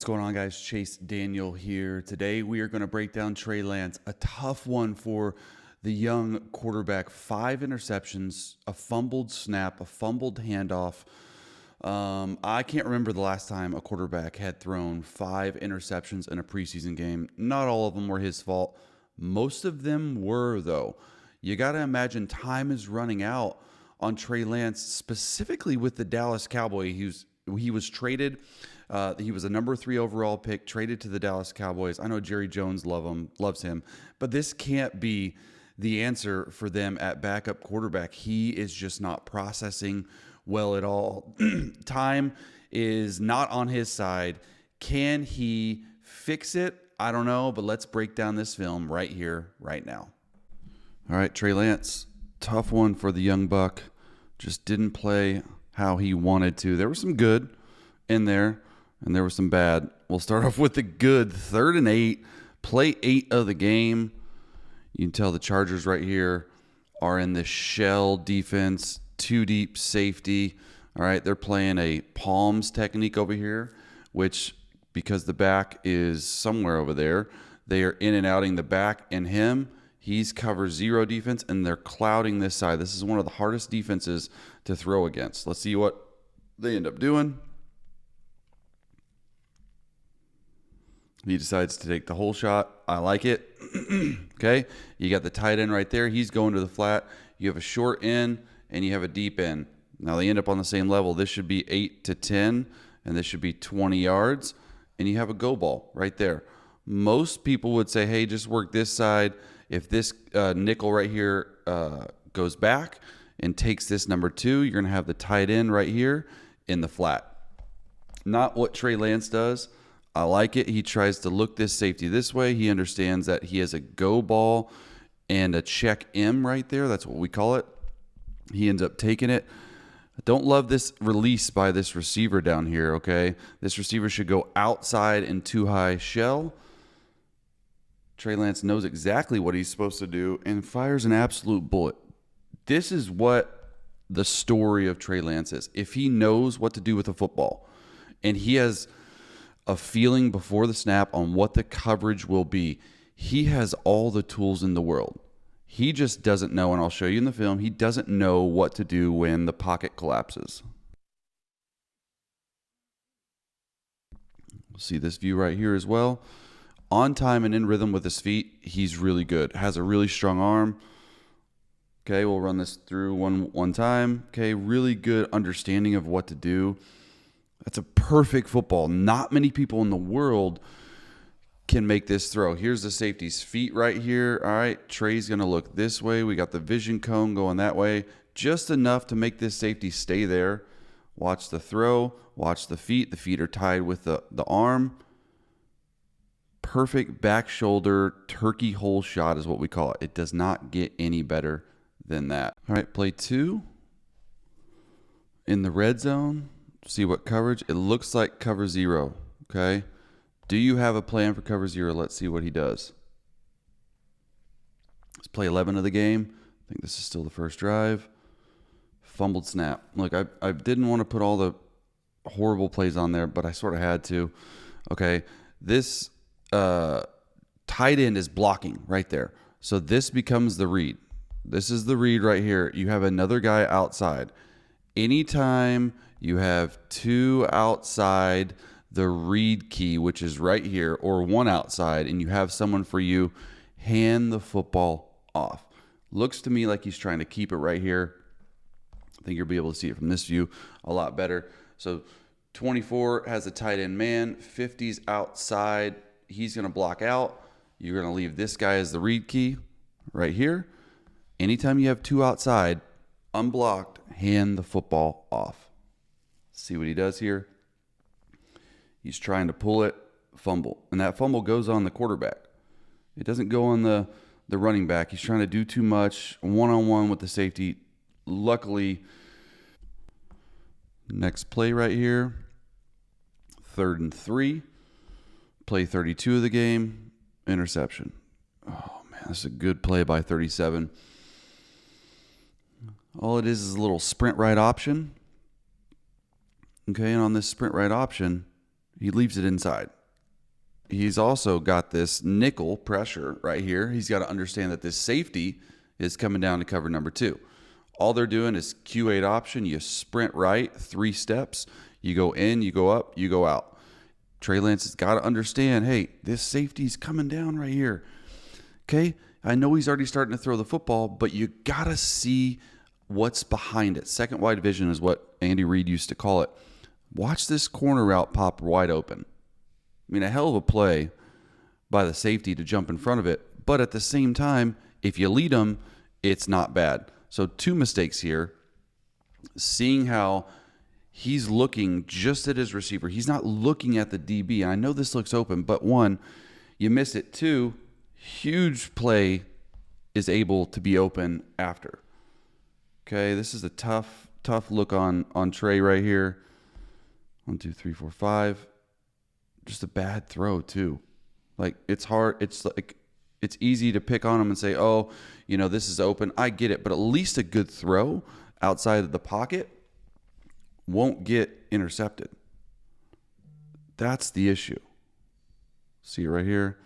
What's going on, guys? Chase Daniel here. Today we are going to break down Trey Lance, a tough one for the young quarterback. 5 interceptions, a fumbled snap, a fumbled handoff. I can't remember the last time a quarterback had thrown 5 interceptions in a preseason game. Not all of them were his fault. Most of them were, though. You got to imagine time is running out on Trey Lance, specifically with the Dallas Cowboys. He was traded. He was a number 3 overall pick, traded to the Dallas Cowboys. I know Jerry Jones loves him, but this can't be the answer for them at backup quarterback. He is just not processing well at all. Time is not on his side. Can he fix it? I don't know, but let's break down this film right here, right now. All right, Trey Lance, tough one for the young buck. Just didn't play how he wanted to. There was some good in there, and there was some bad. We'll start off with the good. 3rd and 8, play 8 of the game. You can tell the Chargers right here are in the shell defense, 2 deep safety. All right, they're playing a palms technique over here, which, because the back is somewhere over there, they are in and outing the back and him. He's cover 0 defense, and they're clouding this side. This is one of the hardest defenses to throw against. Let's see what they end up doing. He decides to take the whole shot. I like it. Okay, you got the tight end right there. He's going to the flat. You have a short end, and you have a deep end. Now they end up on the same level. This should be 8 to 10, and this should be 20 yards, and you have a go ball right there. Most people would say, hey, just work this side. If this nickel right here goes back and takes this number 2, you're going to have the tight end right here in the flat. Not what Trey Lance does. I like it. He tries to look this safety this way. He understands that he has a go ball and a check M right there. That's what we call it. He ends up taking it. I don't love this release by this receiver down here, okay? This receiver should go outside in too high shell. Trey Lance knows exactly what he's supposed to do and fires an absolute bullet. This is what the story of Trey Lance is. If he knows what to do with a football and he has a feeling before the snap on what the coverage will be, he has all the tools in the world. He just doesn't know, and I'll show you in the film, he doesn't know what to do when the pocket collapses. See this view right here as well. On time and in rhythm with his feet, he's really good. Has a really strong arm. Okay, we'll run this through one time. Okay, really good understanding of what to do. That's a perfect football. Not many people in the world can make this throw. Here's the safety's feet right here. All right, Trey's going to look this way. We got the vision cone going that way. Just enough to make this safety stay there. Watch the throw. Watch the feet. The feet are tied with the arm. Perfect back shoulder turkey hole shot is what we call it. It does not get any better than that. All right, play 2. In the red zone. See what coverage? It looks like cover 0, okay? Do you have a plan for cover 0? Let's see what he does. Let's play 11 of the game. I think this is still the first drive. Fumbled snap. Look, I didn't want to put all the horrible plays on there, but I sort of had to. Okay, this tight end is blocking right there. So this becomes the read. This is the read right here. You have another guy outside. Anytime you have 2 outside the read key, which is right here, or 1 outside, and you have someone for you, hand the football off. Looks to me like he's trying to keep it right here. I think you'll be able to see it from this view a lot better. So 24 has a tight end man, 50's outside. He's going to block out. You're going to leave this guy as the read key right here. Anytime you have 2 outside, unblocked, hand the football off. See what he does here? He's trying to pull it, fumble. And that fumble goes on the quarterback. It doesn't go on the running back. He's trying to do too much one-on-one with the safety. Luckily, next play right here, 3rd and 3. Play 32 of the game, interception. Oh, man, this is a good play by 37. All it is a little sprint right option. Okay, and on this sprint right option, He leaves it inside. He's also got this nickel pressure right here. He's got to understand that this safety is coming down to cover number 2. All they're doing is Q8 option. You sprint right 3 steps. You go in, you go up, you go out. Trey Lance has got to understand, hey, this safety's coming down right here. Okay, I know he's already starting to throw the football, but you got to see what's behind it. Second wide vision is what Andy Reid used to call it. Watch this corner route pop wide open. I mean, a hell of a play by the safety to jump in front of it. But at the same time, if you lead him, it's not bad. So 2 mistakes here. Seeing how he's looking just at his receiver. He's not looking at the DB. And I know this looks open, but 1, you miss it. 2, huge play is able to be open after. Okay, this is a tough look on Trey right here. 1, 2, 3, 4, 5. Just a bad throw too. Like, it's hard. It's like, it's easy to pick on him and say, oh, you know, this is open. I get it, but at least a good throw outside of the pocket won't get intercepted. That's the issue. See it right here.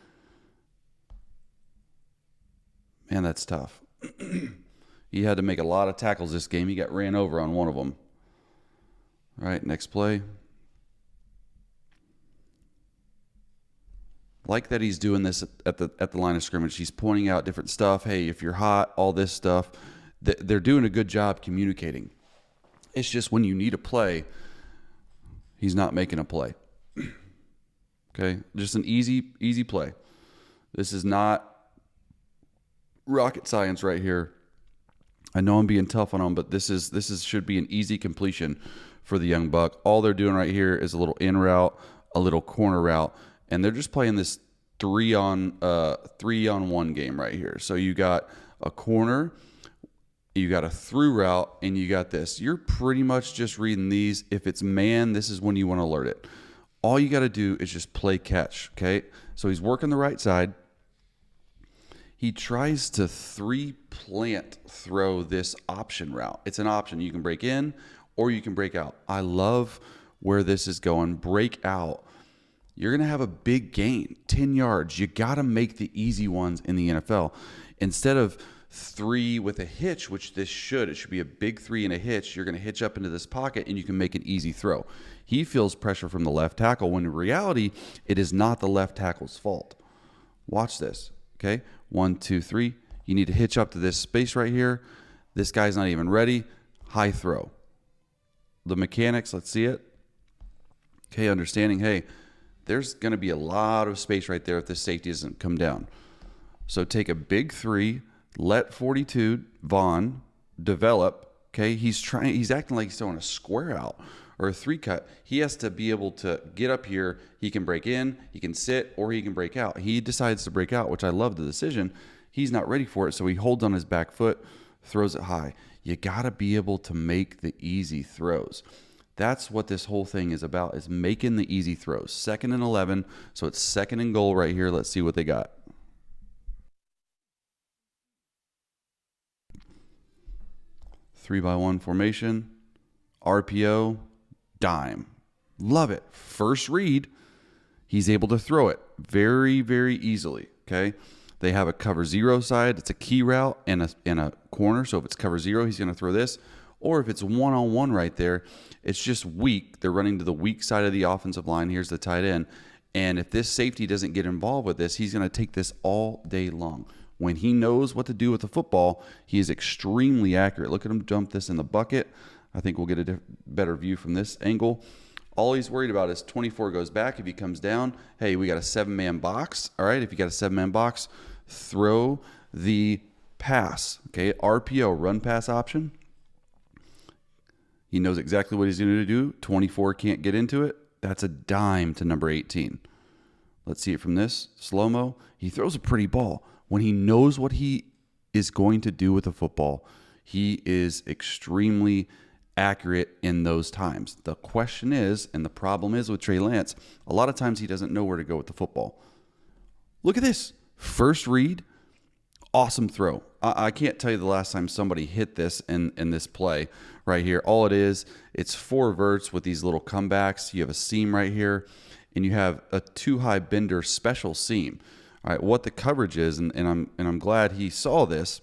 Man, that's tough. He had to make a lot of tackles this game. He got ran over on one of them. All right, next play. Like that he's doing this at the line of scrimmage. He's pointing out different stuff. Hey, if you're hot, all this stuff. They're doing a good job communicating. It's just when you need a play, he's not making a play. Okay, just an easy play. This is not rocket science right here. I know I'm being tough on him, but this should be an easy completion for the young buck. All they're doing right here is a little in route, a little corner route, and they're just playing this 3-on-1 game right here. So you got a corner, you got a through route, and you got this. You're pretty much just reading these. If it's man, this is when you want to alert it. All you got to do is just play catch, okay? So he's working the right side. He tries to 3-plant throw this option route. It's an option. You can break in or you can break out. I love where this is going. Break out. You're going to have a big gain, 10 yards. You got to make the easy ones in the NFL. Instead of 3 with a hitch, which it should be a big 3 and a hitch, you're going to hitch up into this pocket and you can make an easy throw. He feels pressure from the left tackle when in reality, it is not the left tackle's fault. Watch this, okay? 1, 2, 3. You need to hitch up to this space right here. This guy's not even ready. High throw. The mechanics, let's see it. Okay, understanding, hey, there's going to be a lot of space right there if this safety doesn't come down. So take a big 3, let 42, Vaughn, develop. Okay, he's acting like he's throwing a square out or a 3 cut. He has to be able to get up here. He can break in, he can sit, or he can break out. He decides to break out, which I love the decision. He's not ready for it, so he holds on his back foot, throws it high. You got to be able to make the easy throws. That's what this whole thing is about, is making the easy throws. 2nd and 11, so it's 2nd and goal right here. Let's see what they got. Three by one formation, RPO, dime. Love it. First read, he's able to throw it very, very easily, okay? They have a cover 0 side. It's a key route and a corner, so if it's cover 0, he's going to throw this. Or if it's one-on-one right there, it's just weak. They're running to the weak side of the offensive line. Here's the tight end. And if this safety doesn't get involved with this, he's going to take this all day long. When he knows what to do with the football, he is extremely accurate. Look at him dump this in the bucket. I think we'll get a better view from this angle. All he's worried about is 24 goes back. If he comes down, hey, we got a 7-man box. All right, if you got a 7-man box, throw the pass. Okay, RPO, run pass option. He knows exactly what he's going to do. 24 can't get into it. That's a dime to number 18. Let's see it from this. Slow-mo. He throws a pretty ball. When he knows what he is going to do with the football, he is extremely accurate in those times. The question is, and the problem is with Trey Lance, a lot of times he doesn't know where to go with the football. Look at this. First read, awesome throw. I can't tell you the last time somebody hit this in this play right here. All it is, it's 4 verts with these little comebacks. You have a seam right here, and you have a too high bender special seam. All right, what the coverage is, and I'm glad he saw this,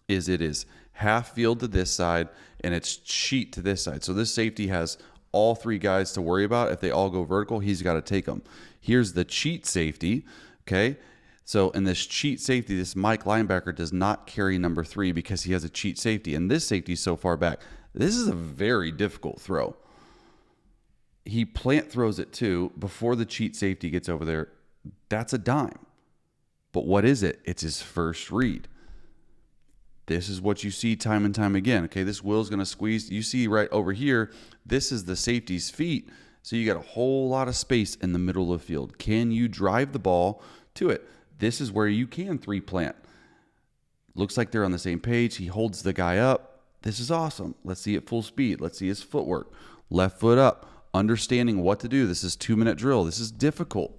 is it is half field to this side and it's cheat to this side. So this safety has all three guys to worry about. If they all go vertical, he's got to take them. Here's the cheat safety, okay? So in this cheat safety, this Mike linebacker does not carry number 3 because he has a cheat safety. And this safety is so far back. This is a very difficult throw. He plant throws it too before the cheat safety gets over there. That's a dime. But what is it? It's his first read. This is what you see time and time again. Okay, this Will's going to squeeze. You see right over here, this is the safety's feet. So you got a whole lot of space in the middle of the field. Can you drive the ball to it? This is where you can 3-plant. Looks like they're on the same page. He holds the guy up. This is awesome. Let's see it full speed. Let's see his footwork. Left foot up. Understanding what to do. This is 2-minute drill. This is difficult.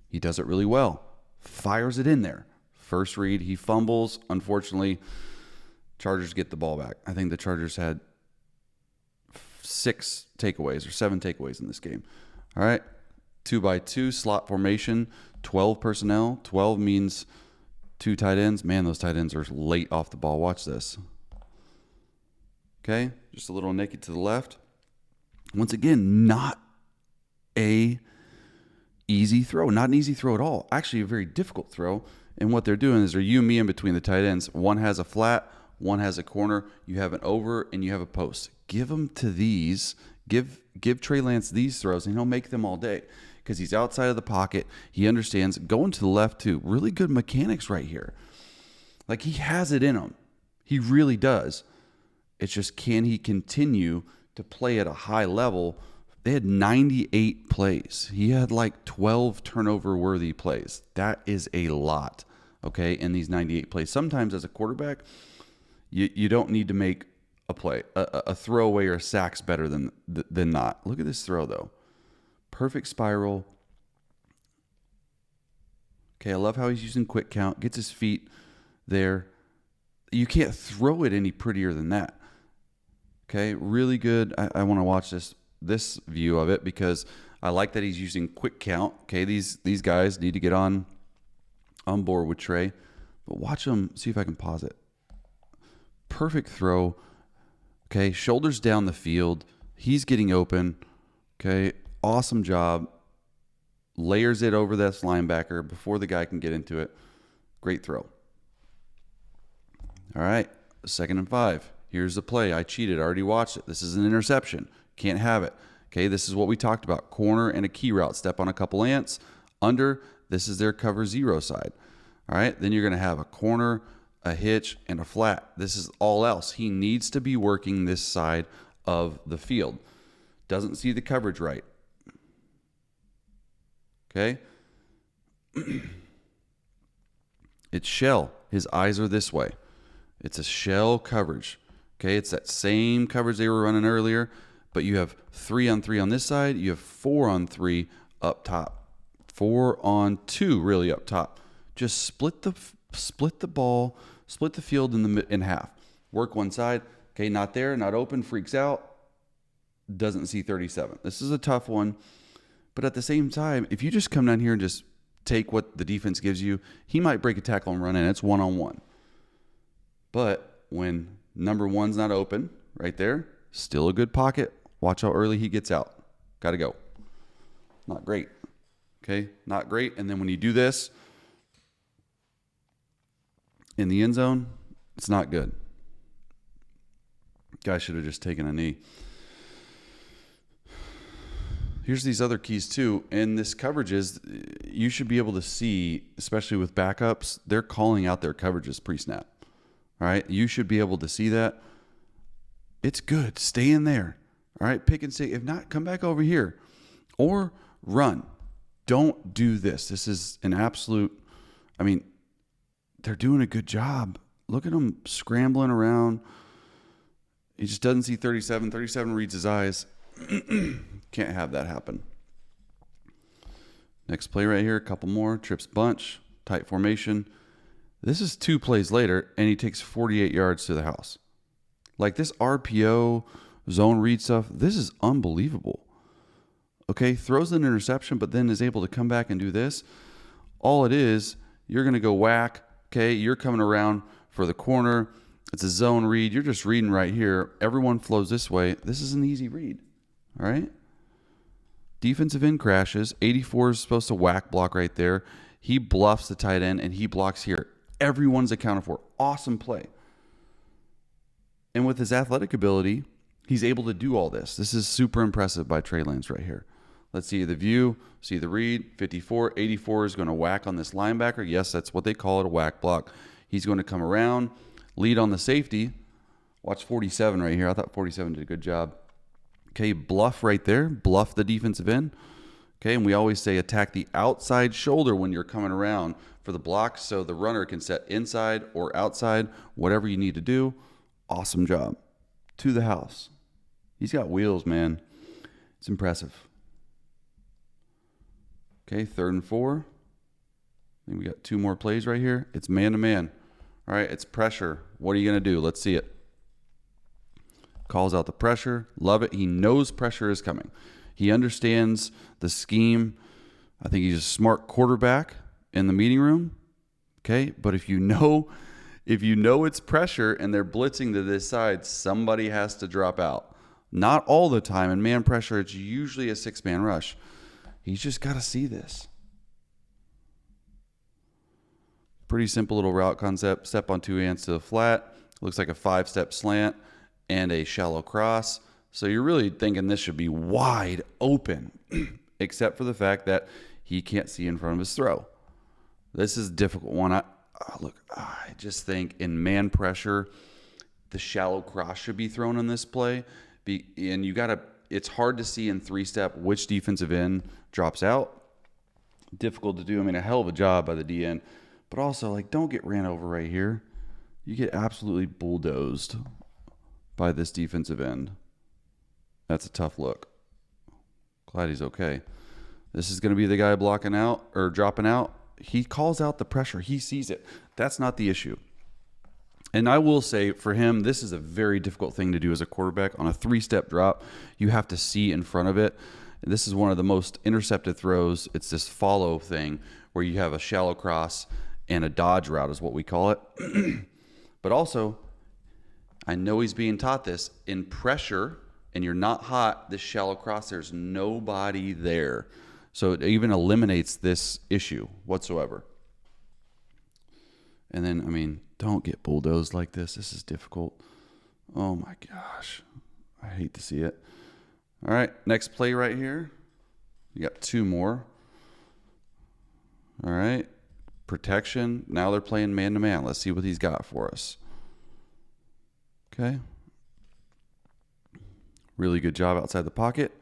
He does it really well. Fires it in there. First read, he fumbles. Unfortunately, Chargers get the ball back. I think the Chargers had 6 takeaways or 7 takeaways in this game. All right, 2-by-2 slot formation, 12 personnel. 12 means 2 tight ends. Man, those tight ends are late off the ball. Watch this. Okay, just a little naked to the left. Once again, not a easy throw. Not an easy throw at all. Actually, a very difficult throw. And what they're doing is they're you and me in between the tight ends. One has a flat, one has a corner. You have an over, and you have a post. Give them to these. Give Trey Lance these throws, and he'll make them all day because he's outside of the pocket. He understands going to the left too. Really good mechanics right here. Like he has it in him. He really does. It's just, can he continue to play at a high level? They had 98 plays. He had like 12 turnover-worthy plays. That is a lot, okay, in these 98 plays. Sometimes as a quarterback, you don't need to make a play. A throwaway or a sack's better than not. Look at this throw, though. Perfect spiral. Okay, I love how he's using quick count. Gets his feet there. You can't throw it any prettier than that. Okay, really good. I want to watch this view of it because I like that he's using quick count. Okay, these guys need to get on board with Trey. But watch him. See if I can pause it. Perfect throw. Okay, shoulders down the field. He's getting open. Okay, awesome job. Layers it over this linebacker before the guy can get into it. Great throw. All right, 2nd and 5. Here's the play. I cheated. I already watched it. This is an interception. Can't have it. Okay, this is what we talked about. Corner and a key route. Step on a couple ants. Under, this is their cover 0 side. All right, then you're going to have a corner, a hitch, and a flat. This is all else. He needs to be working this side of the field. Doesn't see the coverage right. Okay? It's shell. His eyes are this way. It's a shell coverage. Okay, it's that same coverage they were running earlier, but you have 3-on-3 on this side. You have 4-on-3 up top. 4-on-2 really up top. Just split the ball, split the field in half. Work one side. Okay, not there, not open, freaks out. Doesn't see 37. This is a tough one, but at the same time, if you just come down here and just take what the defense gives you, he might break a tackle and run in. It's 1-on-1. But when number 1's not open, right there, still a good pocket. Watch how early he gets out. Got to go. Not great. Okay, not great. And then when you do this in the end zone, it's not good. Guy should have just taken a knee. Here's these other keys too. In this coverages, you should be able to see, especially with backups, they're calling out their coverages pre-snap. All right, you should be able to see that. It's good. Stay in there. All right, pick and stay. If not, come back over here or run. Don't do this. This is an absolute, I mean, they're doing a good job. Look at them scrambling around. He just doesn't see 37. 37 reads his eyes. Can't have that happen. Next play right here, a couple more. Trips bunch, tight formation. This is 2 plays later, and he takes 48 yards to the house. Like this RPO, zone read stuff, this is unbelievable. Okay, throws an interception, but then is able to come back and do this. All it is, you're going to go whack. Okay, you're coming around for the corner. It's a zone read. You're just reading right here. Everyone flows this way. This is an easy read. All right. Defensive end crashes. 84 is supposed to whack block right there. He bluffs the tight end, and he blocks here. Everyone's accounted for. Awesome play. And with his athletic ability, he's able to do all this. This is super impressive by Trey Lance right here. Let's see the view, see the read. 54, 84 is going to whack on this linebacker. Yes, that's what they call it, a whack block. He's going to come around, lead on the safety. Watch 47 right here. I thought 47 did a good job. Okay, bluff right there. Bluff the defensive end. Okay, and we always say attack the outside shoulder when you're coming around for the block so the runner can set inside or outside, whatever you need to do. Awesome job. To the house. He's got wheels, man. It's impressive. Okay, 3rd and 4. I think we got 2 more plays right here. It's man-to-man. All right, it's pressure. What are you going to do? Let's see it. Calls out the pressure. Love it. He knows pressure is coming. He understands the scheme. I think he's a smart quarterback in the meeting room. Okay, but if you know it's pressure and they're blitzing to this side, somebody has to drop out. Not all the time. In man pressure, it's usually a 6-man rush. He's just got to see this. Pretty simple little route concept. Step on 2 hands to the flat. Looks like a 5-step slant and a shallow cross. So you're really thinking this should be wide open, except for the fact that he can't see in front of his throw. This is a difficult one. I just think in man pressure, the shallow cross should be thrown on this play. And it's hard to see in 3-step which defensive end drops out. Difficult to do. I mean, a hell of a job by the DN. But also, don't get ran over right here. You get absolutely bulldozed by this defensive end. That's a tough look. Glad he's okay. This is going to be the guy blocking out or dropping out. He calls out the pressure. He sees it. That's not the issue. And I will say for him, this is a very difficult thing to do as a quarterback. On a 3-step drop, you have to see in front of it. And this is one of the most intercepted throws. It's this follow thing where you have a shallow cross and a dodge route is what we call it. But also, I know he's being taught this. In pressure, and you're not hot, this shallow cross, there's nobody there. So it even eliminates this issue whatsoever. And then, don't get bulldozed like this. This is difficult. Oh, my gosh. I hate to see it. All right, next play right here. You got 2 more. All right, protection. Now they're playing man-to-man. Let's see what he's got for us. Okay. Really good job outside the pocket.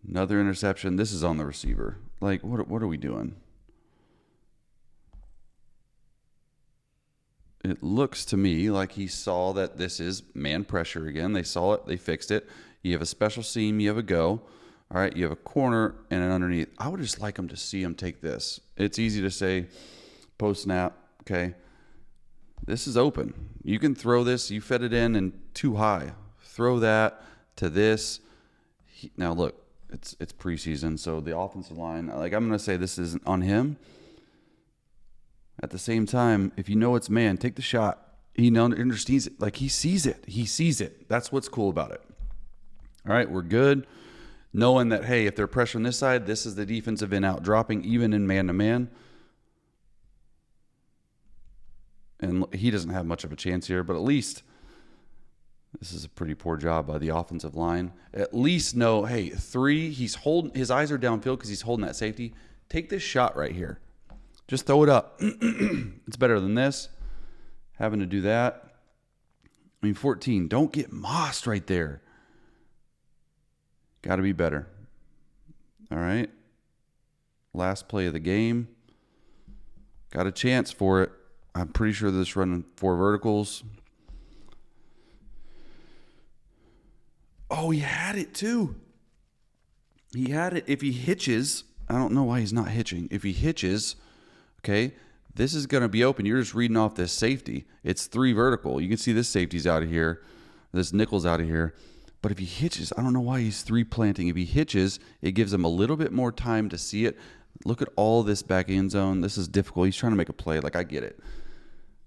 Another interception. This is on the receiver. What are we doing? It looks to me like he saw that this is man pressure again. They saw it. They fixed it. You have a special seam. You have a go. All right. You have a corner and an underneath. I would just like him to see him take this. It's easy to say post snap. Okay. This is open. You can throw this. You fed it in and too high. Throw that to this. Now, look, it's preseason, so the offensive line, I'm going to say this isn't on him. At the same time, if you know it's man, take the shot. He understands it. He sees it. He sees it. That's what's cool about it. All right, we're good. Knowing that, hey, if they're pressuring this side, this is the defensive end out dropping, even in man-to-man. And he doesn't have much of a chance here, but at least this is a pretty poor job by the offensive line. At least know, hey, 3, he's holding, his eyes are downfield because he's holding that safety. Take this shot right here. Just throw it up. It's better than this. Having to do that. 14, don't get mossed right there. Got to be better. All right. Last play of the game. Got a chance for it. I'm pretty sure this running 4 verticals. Oh, he had it too. He had it. If he hitches, I don't know why he's not hitching. If he hitches, okay, this is going to be open. You're just reading off this safety. It's 3 vertical. You can see this safety's out of here. This nickel's out of here. But if he hitches, I don't know why he's three planting. If he hitches, it gives him a little bit more time to see it. Look at all this back end zone. This is difficult. He's trying to make a play. Like, I get it.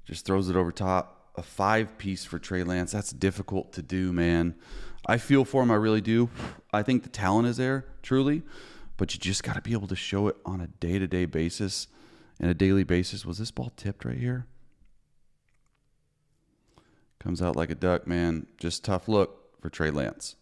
Just throws it over top. A 5-piece for Trey Lance. That's difficult to do, man. I feel for him. I really do. I think the talent is there, truly. But you just got to be able to show it on a day-to-day basis and a daily basis. Was this ball tipped right here? Comes out like a duck, man. Just tough look for Trey Lance.